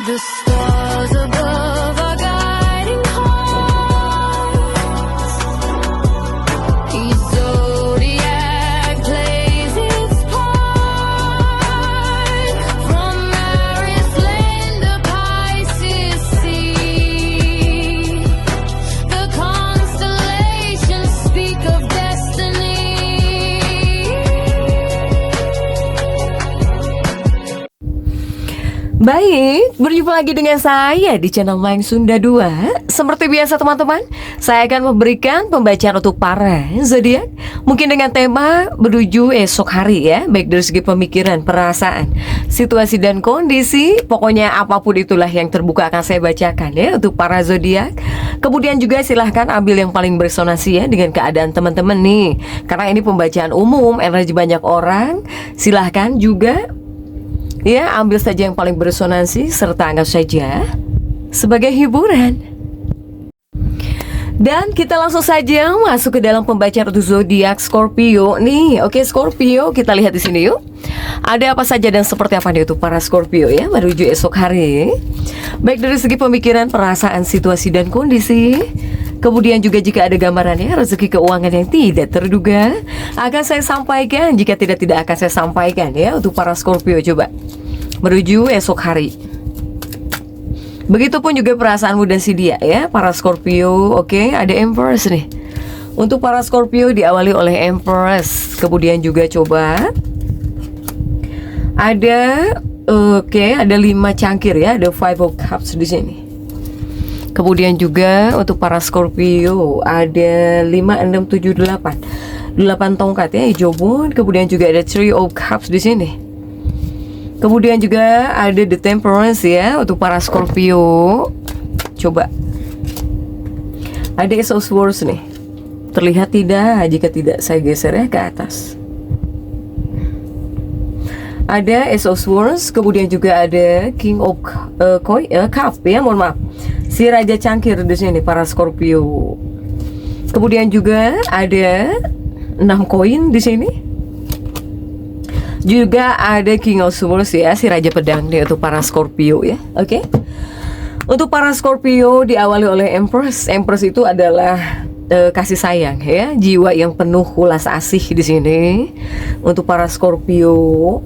The stars above are guiding hearts. Each zodiac plays its part. From Aries land to Pisces sea, the constellations speak of destiny. Baik, berjumpa lagi dengan saya di channel Mayang Sunda 2. Seperti biasa teman-teman, saya akan memberikan pembacaan untuk para zodiak, mungkin dengan tema menuju esok hari ya, baik dari segi pemikiran, perasaan, situasi dan kondisi. Pokoknya apapun itulah yang terbuka akan saya bacakan ya untuk para zodiak. Kemudian juga silahkan ambil yang paling beresonansi ya dengan keadaan teman-teman nih, karena ini pembacaan umum, energi banyak orang. Silahkan juga ya, ambil saja yang paling beresonansi serta anggap saja sebagai hiburan. Dan kita langsung saja masuk ke dalam pembacaan untuk zodiak Scorpio nih. Oke, Scorpio, kita lihat di sini yuk. Ada apa saja dan seperti apa nih untuk para Scorpio ya menuju esok hari. Baik dari segi pemikiran, perasaan, situasi dan kondisi. Kemudian juga jika ada gambarannya rezeki keuangan yang tidak terduga akan saya sampaikan. Jika tidak akan saya sampaikan ya untuk para Scorpio coba menuju esok hari. Begitupun juga perasaanmu dan si dia ya para Scorpio. Oke, ada Empress nih. Untuk para Scorpio diawali oleh Empress. Kemudian juga coba ada ada 5 cangkir ya, ada 5 of Cups di sini. Kemudian juga untuk para Scorpio ada 5, 6, 7, 8 tongkat ya, hijau moon. Kemudian juga ada 3 of Cups di sini. Kemudian juga ada the Temperance ya untuk para Scorpio. Coba ada Ace of Swords nih. Terlihat tidak? Jika tidak saya geser ya ke atas. Ada Ace of Swords, kemudian juga ada King of Cup ya, mohon maaf. Si Raja Cangkir di sini para Scorpio. Kemudian juga ada 6 koin di sini. Juga ada King of Swords ya, si Raja Pedang nih untuk para Scorpio ya. Oke. Untuk para Scorpio diawali oleh Empress. Empress itu adalah kasih sayang ya, jiwa yang penuh ulas asih di sini untuk para Scorpio.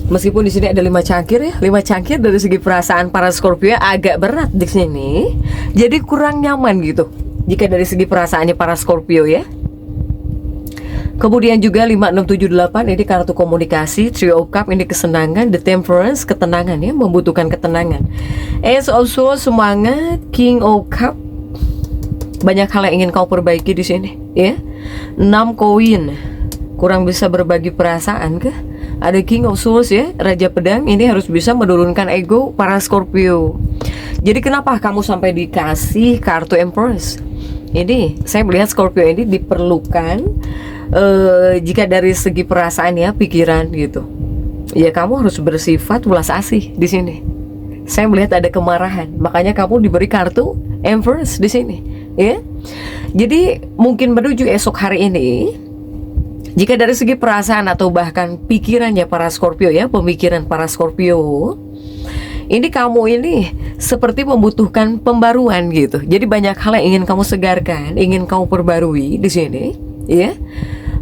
Meskipun di sini ada 5 cangkir ya, 5 cangkir dari segi perasaan para Scorpio agak berat di sini. Jadi kurang nyaman gitu jika dari segi perasaannya para Scorpio ya. Kemudian juga 5, 6, 7, 8 ini kartu komunikasi. 3 of Cup ini kesenangan. The Temperance ketenangan ya, membutuhkan ketenangan. Ace of Swords semangat. King of Cup banyak hal yang ingin kau perbaiki di sini ya. 6 koin kurang bisa berbagi perasaan kah? Ada King of Swords ya, Raja Pedang ini harus bisa menurunkan ego para Scorpio. Jadi kenapa kamu sampai dikasih kartu Empress? Ini saya melihat Scorpio ini diperlukan jika dari segi perasaan ya, pikiran gitu. Ya kamu harus bersifat ulas asih di sini. Saya melihat ada kemarahan, makanya kamu diberi kartu Empress di sini, ya. Jadi mungkin menuju esok hari ini, jika dari segi perasaan atau bahkan pikirannya para Scorpio ya, pemikiran para Scorpio, ini kamu ini seperti membutuhkan pembaruan gitu. Jadi banyak hal yang ingin kamu segarkan, ingin kamu perbarui di sini, ya.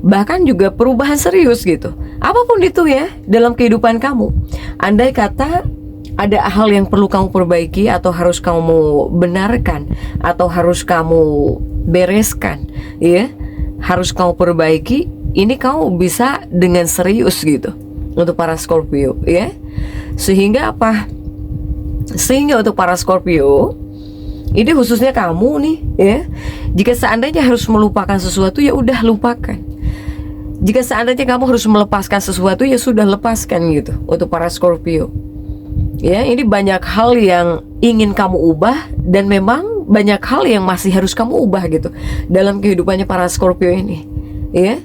Bahkan juga perubahan serius gitu. Apapun itu ya dalam kehidupan kamu. Andai kata ada hal yang perlu kamu perbaiki atau harus kamu benarkan atau harus kamu bereskan, ya, harus kamu perbaiki. Ini kamu bisa dengan serius gitu untuk para Scorpio ya. Sehingga apa? Sehingga untuk para Scorpio ini khususnya kamu nih ya, jika seandainya harus melupakan sesuatu ya udah lupakan. Jika seandainya kamu harus melepaskan sesuatu ya sudah lepaskan gitu untuk para Scorpio. Ya, ini banyak hal yang ingin kamu ubah dan memang banyak hal yang masih harus kamu ubah gitu dalam kehidupannya para Scorpio ini. Ya.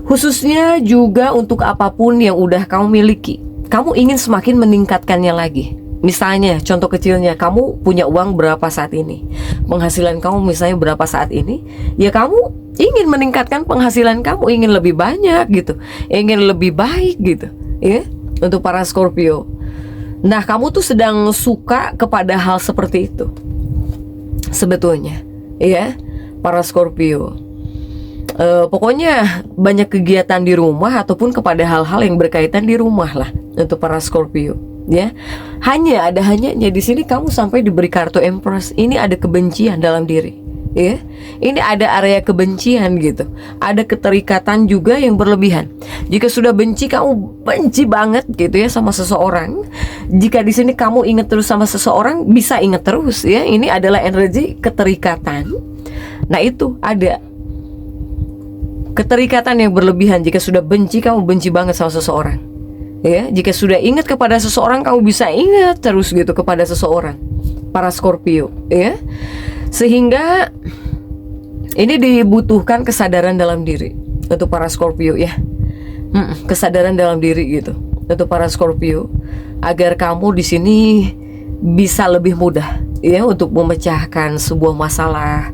Khususnya juga untuk apapun yang udah kamu miliki, kamu ingin semakin meningkatkannya lagi. Misalnya, contoh kecilnya, kamu punya uang berapa saat ini, penghasilan kamu misalnya berapa saat ini, ya kamu ingin meningkatkan penghasilan kamu, ingin lebih banyak gitu, ingin lebih baik gitu, ya, untuk para Scorpio. Nah, kamu tuh sedang suka kepada hal seperti itu sebetulnya, ya, para Scorpio. Pokoknya banyak kegiatan di rumah ataupun kepada hal-hal yang berkaitan di rumah lah untuk para Scorpio, ya. Hanya di sini kamu sampai diberi kartu Empress. Ini ada kebencian dalam diri, ya. Ini ada area kebencian gitu. Ada keterikatan juga yang berlebihan. Jika sudah benci, kamu benci banget gitu ya sama seseorang. Jika di sini kamu ingat terus sama seseorang, bisa ingat terus, ya. Ini adalah energi keterikatan. Nah, itu ada keterikatan yang berlebihan. Jika sudah benci, kamu benci banget sama seseorang, ya. Jika sudah ingat kepada seseorang, kamu bisa ingat terus gitu kepada seseorang, para Scorpio, ya. Sehingga ini dibutuhkan kesadaran dalam diri untuk para Scorpio, ya. Kesadaran dalam diri gitu untuk para Scorpio, agar kamu di sini bisa lebih mudah, ya, untuk memecahkan sebuah masalah,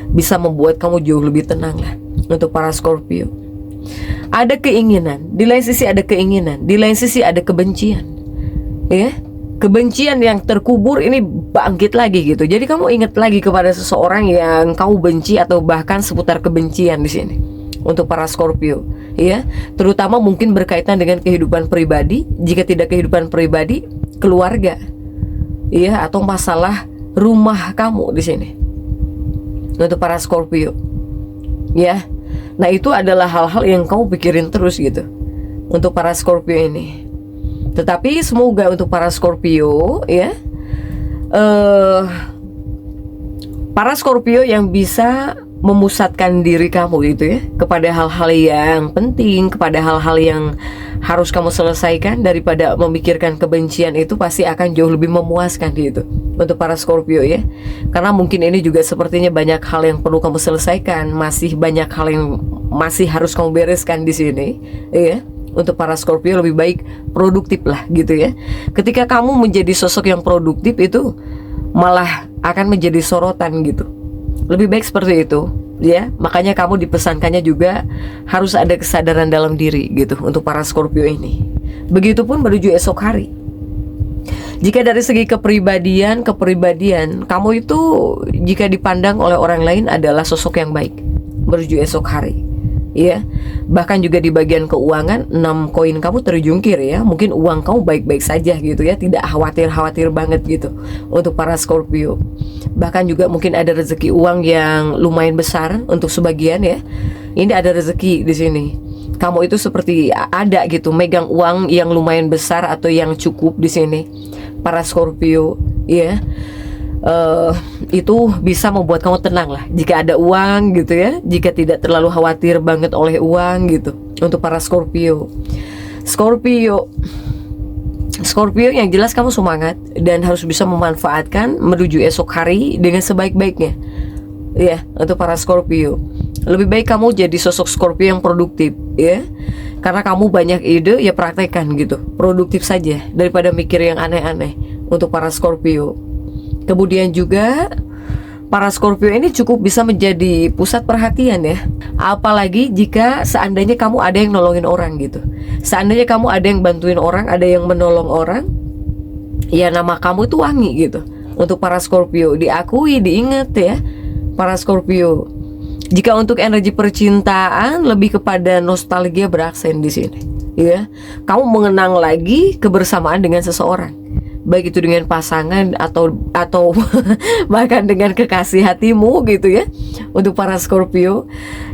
bisa membuat kamu jauh lebih tenang lah. Untuk para Scorpio, ada keinginan, di lain sisi ada keinginan, di lain sisi ada kebencian, ya. Kebencian yang terkubur ini bangkit lagi gitu. Jadi kamu ingat lagi kepada seseorang yang kamu benci, atau bahkan seputar kebencian di sini untuk para Scorpio, ya. Terutama mungkin berkaitan dengan kehidupan pribadi. Jika tidak kehidupan pribadi, keluarga, ya, atau masalah rumah kamu di sini untuk para Scorpio, ya. Nah, itu adalah hal-hal yang kamu pikirin terus gitu untuk para Scorpio ini. Tetapi semoga untuk para Scorpio, ya, para Scorpio yang bisa memusatkan diri kamu gitu ya kepada hal-hal yang penting, kepada hal-hal yang harus kamu selesaikan, daripada memikirkan kebencian, itu pasti akan jauh lebih memuaskan gitu untuk para Scorpio, ya. Karena mungkin ini juga sepertinya banyak hal yang perlu kamu selesaikan, masih banyak hal yang masih harus kamu bereskan di sini, ya. Untuk para Scorpio lebih baik produktif lah gitu ya. Ketika kamu menjadi sosok yang produktif, itu malah akan menjadi sorotan gitu. Lebih baik seperti itu, ya. Makanya kamu dipesankannya juga harus ada kesadaran dalam diri gitu untuk para Scorpio ini. Begitupun menuju esok hari. Jika dari segi kepribadian, kamu itu jika dipandang oleh orang lain adalah sosok yang baik menuju esok hari, ya. Bahkan juga di bagian keuangan, 6 koin kamu terjungkir, ya. Mungkin uang kamu baik-baik saja gitu ya, tidak khawatir banget gitu untuk para Scorpio. Bahkan juga mungkin ada rezeki uang yang lumayan besar untuk sebagian, ya. Ini ada rezeki di sini. Kamu itu seperti ada gitu megang uang yang lumayan besar atau yang cukup di sini, para Scorpio, ya. Itu bisa membuat kamu tenang lah jika ada uang gitu ya, jika tidak terlalu khawatir banget oleh uang gitu untuk para Scorpio. Scorpio yang jelas kamu semangat dan harus bisa memanfaatkan menuju esok hari dengan sebaik-baiknya, ya. Untuk para Scorpio, lebih baik kamu jadi sosok Scorpio yang produktif, ya. Karena kamu banyak ide, ya praktekkan gitu, produktif saja daripada mikir yang aneh-aneh untuk para Scorpio. Kemudian juga para Scorpio ini cukup bisa menjadi pusat perhatian, ya. Apalagi jika seandainya kamu ada yang nolongin orang gitu. Seandainya kamu ada yang bantuin orang, ada yang menolong orang, ya nama kamu itu wangi gitu. Untuk para Scorpio, diakui, diingat, ya, para Scorpio. Jika untuk energi percintaan, lebih kepada nostalgia beraksen di sini, ya. Kamu mengenang lagi kebersamaan dengan seseorang, baik itu dengan pasangan atau bahkan dengan kekasih hatimu gitu ya. Untuk para Scorpio,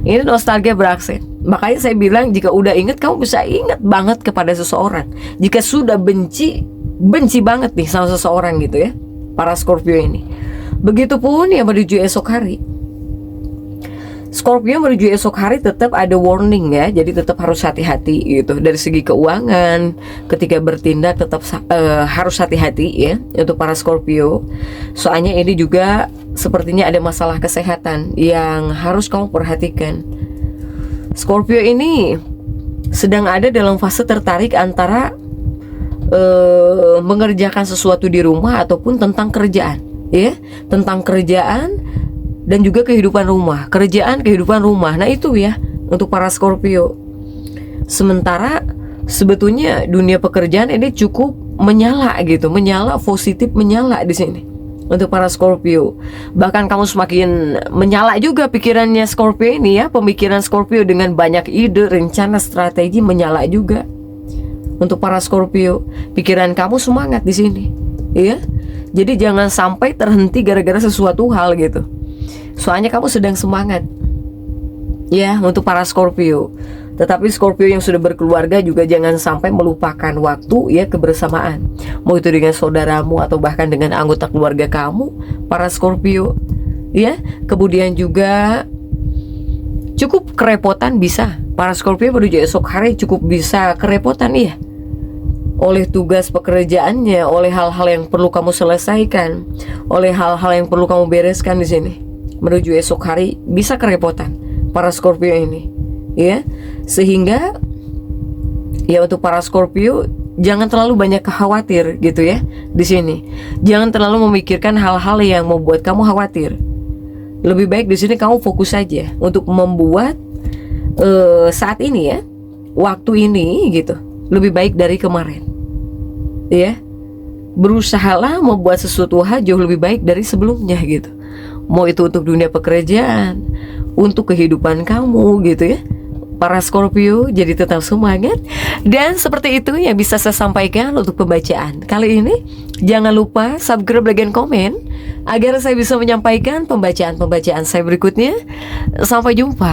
ini nostalgia beraksen. Makanya saya bilang, jika udah ingat, kamu bisa ingat banget kepada seseorang. Jika sudah benci banget nih sama seseorang gitu ya, para Scorpio ini. Begitupun yang menuju esok hari. Scorpio menuju esok hari tetap ada warning, ya. Jadi tetap harus hati-hati gitu. Dari segi keuangan, ketika bertindak tetap harus hati-hati, ya, untuk para Scorpio. Soalnya ini juga sepertinya ada masalah kesehatan yang harus kamu perhatikan. Scorpio ini sedang ada dalam fase tertarik antara mengerjakan sesuatu di rumah ataupun tentang kerjaan, ya. Tentang kerjaan dan juga kehidupan rumah, kerjaan, kehidupan rumah. Nah itu ya untuk para Scorpio. Sementara sebetulnya dunia pekerjaan ini cukup menyala gitu, menyala positif, menyala di sini untuk para Scorpio. Bahkan kamu semakin menyala juga pikirannya Scorpio ini ya. Pemikiran Scorpio dengan banyak ide, rencana, strategi menyala juga untuk para Scorpio. Pikiran kamu semangat di sini, ya. Jadi jangan sampai terhenti gara-gara sesuatu hal gitu. Soalnya kamu sedang semangat, ya, untuk para Scorpio. Tetapi Scorpio yang sudah berkeluarga juga jangan sampai melupakan waktu ya kebersamaan. Mau itu dengan saudaramu atau bahkan dengan anggota keluarga kamu, para Scorpio. Ya, kemudian juga cukup kerepotan bisa. Para Scorpio menuju esok hari cukup bisa kerepotan ya. Oleh tugas pekerjaannya, oleh hal-hal yang perlu kamu selesaikan, oleh hal-hal yang perlu kamu bereskan di sini. Menuju esok hari bisa kerepotan para Scorpio ini. Ya, sehingga ya untuk para Scorpio jangan terlalu banyak khawatir gitu ya di sini. Jangan terlalu memikirkan hal-hal yang membuat kamu khawatir. Lebih baik di sini kamu fokus saja untuk membuat saat ini ya, waktu ini gitu lebih baik dari kemarin. Ya, berusahalah membuat sesuatu hal jauh lebih baik dari sebelumnya gitu. Mau itu untuk dunia pekerjaan, untuk kehidupan kamu gitu ya. Para Scorpio jadi tetap semangat. Dan seperti itu yang bisa saya sampaikan untuk pembacaan kali ini. Jangan lupa subscribe, like, dan komen agar saya bisa menyampaikan pembacaan-pembacaan saya berikutnya. Sampai jumpa.